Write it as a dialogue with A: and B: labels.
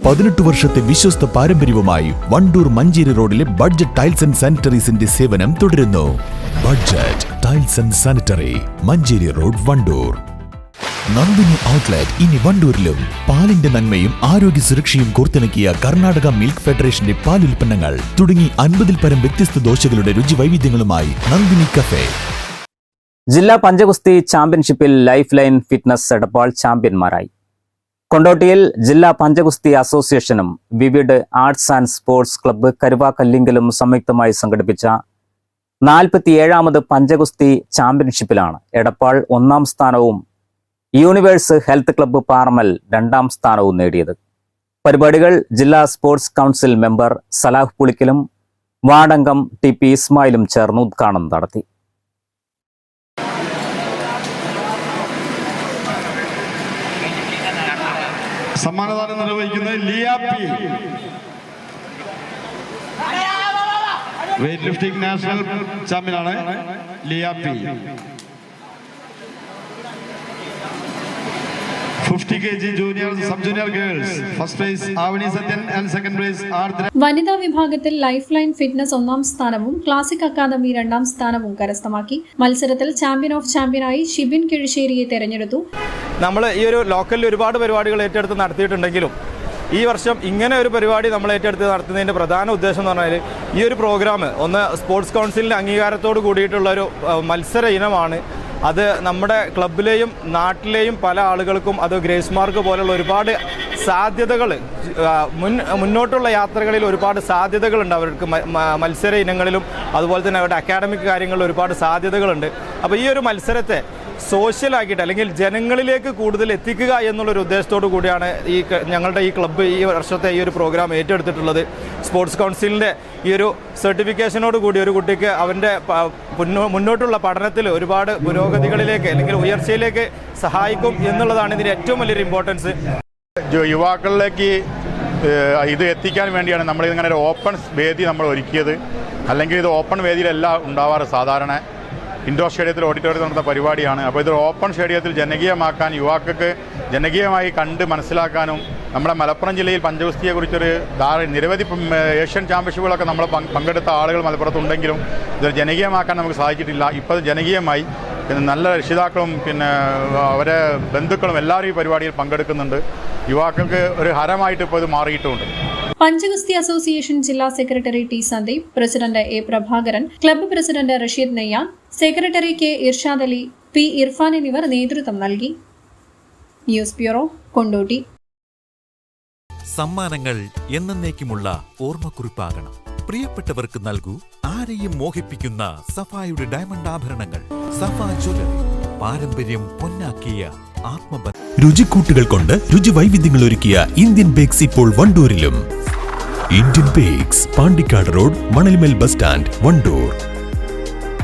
A: 18 വർഷത്തെ വിശ്വസ്ത പാരമ്പര്യവുമായി വണ്ടൂർ മഞ്ചേരി റോഡിലെ ബഡ്ജറ്റ് ടൈൽസ് ആൻഡ് സാനിറ്ററീസിന്റെ സേവനം തുടരുന്നു. Budget tiles and sanitary, Manjeri road, Wandoor. Nandini outlet ഇനി വണ്ടൂരിലും. പാലിന്റെ നന്മയും ആരോഗ്യ സുരക്ഷയും കോർത്തിണക്കിയ കർണാടക മിൽക്ക് ഫെഡറേഷന്റെ പാലുൽപ്പന്നങ്ങൾ തുടങ്ങി 50-ൽ പരം വ്യത്യസ്ത ദോശകളുടെ രുചി വൈവിധ്യങ്ങളുമായി നന്ദിനി കഫേ.
B: ജില്ലാ പഞ്ചഗുസ്തി ചാമ്പ്യൻഷിപ്പിൽ ലൈഫ് ലൈൻ ഫിറ്റ്നസ് എടപ്പാൾ ചാമ്പ്യന്മാരായി. കൊണ്ടോട്ടിയിൽ ജില്ലാ പഞ്ചഗുസ്തി അസോസിയേഷനും vivid arts and sports club കരുവാക്കല്ലിങ്കലും സംയുക്തമായി സംഘടിപ്പിച്ച 47ാമത് പഞ്ചഗുസ്തി ചാമ്പ്യൻഷിപ്പിലാണ് എടപ്പാൾ 1ാം സ്ഥാനവും യൂണിവേഴ്സ് ഹെൽത്ത് ക്ലബ്ബ് പാറമൽ 2ാം സ്ഥാനവും നേടിയത്. പരിപാടികൾ ജില്ലാ സ്പോർട്സ് കൗൺസിൽ മെമ്പർ സലാഹ് പുളിക്കലും വാർഡംഗം TP ഇസ്മായിലും ചേർന്ന് ഉദ്ഘാടനം നടത്തി.
C: സമ്മാനദാനം നിർവഹിക്കുന്നത് ലിയാപി, വെയ്റ്റ് ലിഫ്റ്റിംഗ് നാഷണൽ ചാമ്പ്യനാണ് Liyapi. 50 kg junior sub-junior girls, first prize Avani Satyan and second prize Ardra.
D: വനിതാ വിഭാഗത്തിൽ ലൈഫ് ലൈൻ ഫിറ്റ്നസ് 1ാം സ്ഥാനവും ക്ലാസിക് അക്കാദമി 2ാം സ്ഥാനവും കരസ്ഥമാക്കി. മത്സരത്തിൽ ചാമ്പ്യൻ ഓഫ് ചാമ്പ്യനായി ഷിബിൻ കിഴിശ്ശേരിയെ തെരഞ്ഞെടുത്തു.
E: നമ്മൾ ഈ ഒരു ലോക്കലിൽ ഒരുപാട് പരിപാടികൾ ഏറ്റെടുത്ത് നടത്തിയിട്ടുണ്ടെങ്കിലും ഈ വർഷം ഇങ്ങനെ ഒരു പരിപാടി നമ്മൾ ഏറ്റെടുത്ത് നടത്തുന്നതിൻ്റെ പ്രധാന ഉദ്ദേശം എന്ന് പറഞ്ഞാൽ ഈ ഒരു പ്രോഗ്രാം ഒന്ന് സ്പോർട്സ് കൗൺസിലിൻ്റെ അംഗീകാരത്തോട് കൂടിയിട്ടുള്ളൊരു മത്സര ഇനമാണ്. അത് നമ്മുടെ ക്ലബിലെയും നാട്ടിലെയും പല ആളുകൾക്കും അത് ഗ്രേസ് മാർക്ക് പോലുള്ള ഒരുപാട് സാധ്യതകൾ മുന്നോട്ടുള്ള യാത്രകളിൽ ഒരുപാട് സാധ്യതകളുണ്ട്. അവർക്ക് മത്സര ഇനങ്ങളിലും അതുപോലെ തന്നെ അവരുടെ അക്കാഡമിക് കാര്യങ്ങളിൽ ഒരുപാട് സാധ്യതകളുണ്ട്. അപ്പോൾ ഈ ഒരു മത്സരത്തെ സോഷ്യലാക്കിയിട്ട് അല്ലെങ്കിൽ ജനങ്ങളിലേക്ക് കൂടുതൽ എത്തിക്കുക എന്നുള്ളൊരു ഉദ്ദേശത്തോടു കൂടിയാണ് ഞങ്ങളുടെ ഈ ക്ലബ്ബ് ഈ വർഷത്തെ ഈ ഒരു പ്രോഗ്രാം ഏറ്റെടുത്തിട്ടുള്ളത്. സ്പോർട്സ് കൗൺസിലിൻ്റെ ഈ ഒരു സർട്ടിഫിക്കേഷനോട് കൂടി ഒരു കുട്ടിക്ക് അവൻ്റെ മുന്നോട്ടുള്ള പഠനത്തിൽ ഒരുപാട് പുരോഗതികളിലേക്ക് അല്ലെങ്കിൽ ഉയർച്ചയിലേക്ക് സഹായിക്കും എന്നുള്ളതാണ് ഇതിന് ഏറ്റവും വലിയൊരു ഇമ്പോർട്ടൻസ്.
F: യുവാക്കളിലേക്ക് ഇത് എത്തിക്കാൻ വേണ്ടിയാണ് നമ്മൾ ഇങ്ങനെ ഒരു ഓപ്പൺ വേദി നമ്മൾ ഒരുക്കിയത്. അല്ലെങ്കിൽ ഇത് ഓപ്പൺ വേദിയിലല്ല ഉണ്ടാവാറ്. സാധാരണ ഇൻഡോർ സ്റ്റേഡിയത്തിൽ ഓഡിറ്റോറിയത്തിൽ നടന്ന പരിപാടിയാണ്. അപ്പോൾ ഇതൊരു ഓപ്പൺ സ്റ്റേഡിയത്തിൽ ജനകീയമാക്കാൻ, യുവാക്കൾക്ക് ജനകീയമായി കണ്ട് മനസ്സിലാക്കാനും നമ്മുടെ മലപ്പുറം ജില്ലയിൽ പഞ്ചഗുസ്തിയെക്കുറിച്ചൊരു നിരവധി ഏഷ്യൻ ചാമ്പ്യൻഷിപ്പുകളൊക്കെ നമ്മൾ പങ്കെടുത്ത ആളുകൾ മലപ്പുറത്തുണ്ടെങ്കിലും ഇതൊരു ജനകീയമാക്കാൻ നമുക്ക് സാധിച്ചിട്ടില്ല. ഇപ്പോൾ ജനകീയമായി നല്ല രക്ഷിതാക്കളും അവരെ ബന്ധുക്കളും എല്ലാവരും ഈ പരിപാടിയിൽ പങ്കെടുക്കുന്നുണ്ട്. യുവാക്കൾക്ക് ഒരു ഹരമായിട്ട് ഇപ്പോൾ ഇത് മാറിയിട്ടുമുണ്ട്.
D: പഞ്ചഗുസ്തി അസോസിയേഷൻ ജില്ലാ secretary T Sandeep, president A Prabhakaran, club president Rasheed Neyyan, secretary K Irshad Ali, P Irfan എന്നിവർ നേതൃത്വം നൽകി. News bureau, Kondotty.
A: സമ്മാനങ്ങൾ എന്നേക്കുമുള്ള ഓർമ്മക്കുറിപ്പാകണം. പ്രിയപ്പെട്ടവർക്ക് നൽകൂ ആരെയും മോഹിപ്പിക്കുന്ന സഫായുടെ ഡയമണ്ട് ആഭരണങ്ങൾ. സഫ ജ്വല്ലറി, പാരമ്പര്യം പൊന്നാക്കിയ ആത്മബന്ധം. രുചിക്കൂട്ടുകൾ കൊണ്ട് രുചി വൈവിധ്യങ്ങൾ ഒരുക്കിയ ഇന്ത്യൻ ബേക്സ് ഇപ്പോൾ വണ്ടൂരിലും. Indian bakes, Pandikkad road, Manalmel bus stand, Wandoor.